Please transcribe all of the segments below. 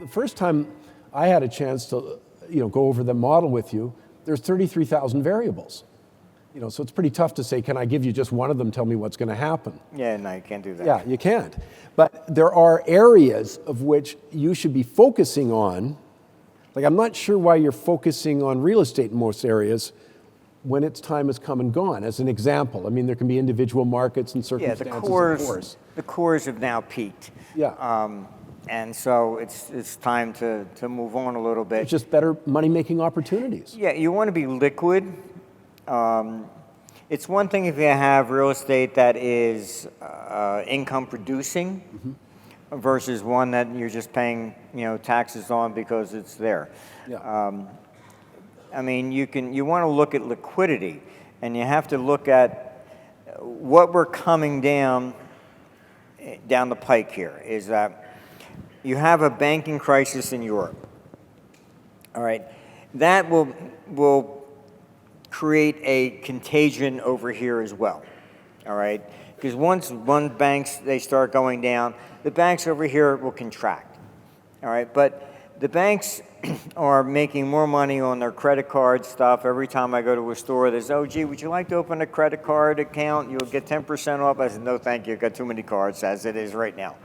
the first time I had a chance to, go over the model with you, there's 33,000 variables. So it's pretty tough to say, can I give you just one of them, tell me what's going to happen? Yeah, no, you can't do that. Yeah, you can't. But there are areas of which you should be focusing on. Like, I'm not sure why you're focusing on real estate in most areas when its time has come and gone, as an example. I mean, there can be individual markets and circumstances, Yeah, of course. The cores have now peaked. Yeah. And so it's time to move on a little bit. It's just better money-making opportunities. Yeah, you want to be liquid. It's one thing if you have real estate that is income producing versus one that you're just paying taxes on because it's there. Yeah. I mean, you want to look at liquidity, and you have to look at what we're coming down the pike here is that you have a banking crisis in Europe. All right, that will create a contagion over here as well. All right, because once banks they start going down, the banks over here will contract. All right, but the banks are making more money on their credit card stuff. Every time I go to a store, there's, oh, gee, would you like to open a credit card account? You'll get 10% off. I said, no, thank you. I've got too many cards as it is right now.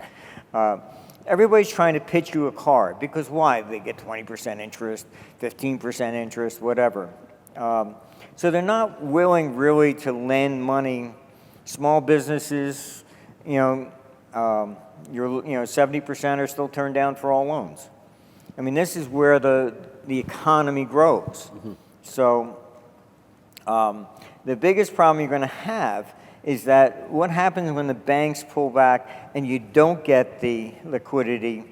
Everybody's trying to pitch you a card because why? They get 20% interest, 15% interest, whatever. So they're not willing really to lend money. Small businesses, 70% are still turned down for all loans. I mean, this is where the economy grows. So the biggest problem you're going to have is that what happens when the banks pull back and you don't get the liquidity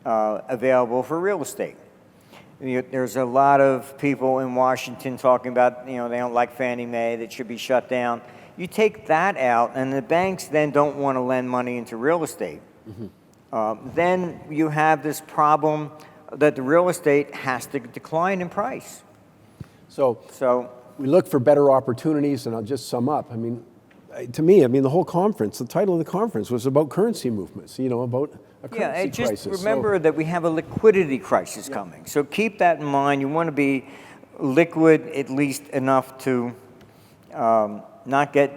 available for real estate. There's a lot of people in Washington talking about, they don't like Fannie Mae, that should be shut down. You take that out, and the banks then don't want to lend money into real estate. Then you have this problem that the real estate has to decline in price. So we look for better opportunities, and I'll just sum up. I mean, to me, the whole conference, the title of the conference was about currency movements, about a currency crisis. Just remember that we have a liquidity crisis coming. So keep that in mind. You want to be liquid at least enough to not get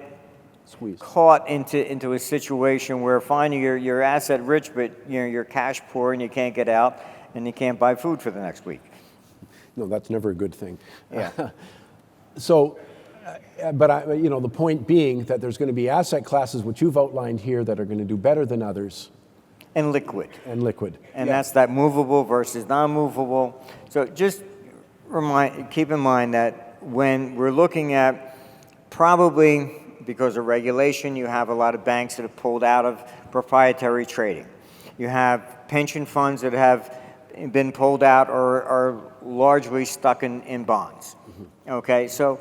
squeezed, caught into a situation where finally you're asset rich, but you're cash poor and you can't get out and you can't buy food for the next week. No, that's never a good thing. Yeah. So, but the point being that there's going to be asset classes, which you've outlined here, that are going to do better than others. And liquid. And that's that movable versus non-movable. So just keep in mind that when we're looking at probably because of regulation, you have a lot of banks that have pulled out of proprietary trading. You have pension funds that have been pulled out or are largely stuck in bonds. Okay, so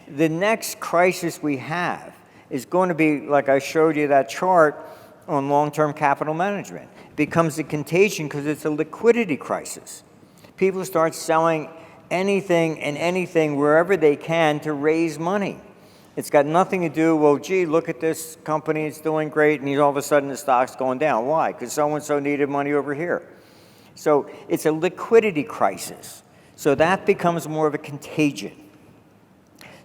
the next crisis we have is going to be, like I showed you that chart on long-term capital management. It becomes a contagion because it's a liquidity crisis. People start selling anything and anything wherever they can to raise money. It's got nothing to do, well, gee, look at this company, it's doing great, and all of a sudden the stock's going down. Why? Because so-and-so needed money over here. So it's a liquidity crisis. So that becomes more of a contagion.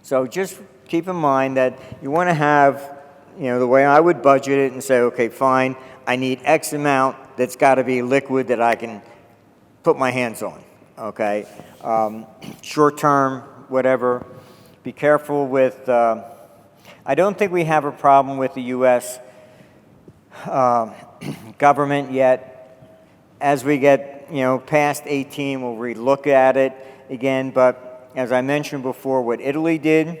So just keep in mind that you want to have, the way I would budget it and say, okay, fine, I need X amount that's got to be liquid that I can put my hands on, okay? Short term, whatever. Be careful with, I don't think we have a problem with the U.S. Government yet. As we get, past 18, we'll relook at it again. But as I mentioned before, what Italy did,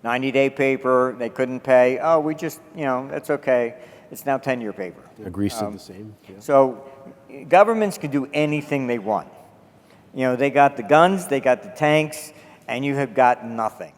90-day paper, they couldn't pay. Oh, we just, that's okay. It's now 10-year paper. Yeah, Greece did the same. Yeah. So governments can do anything they want. They got the guns, they got the tanks, and you have got nothing.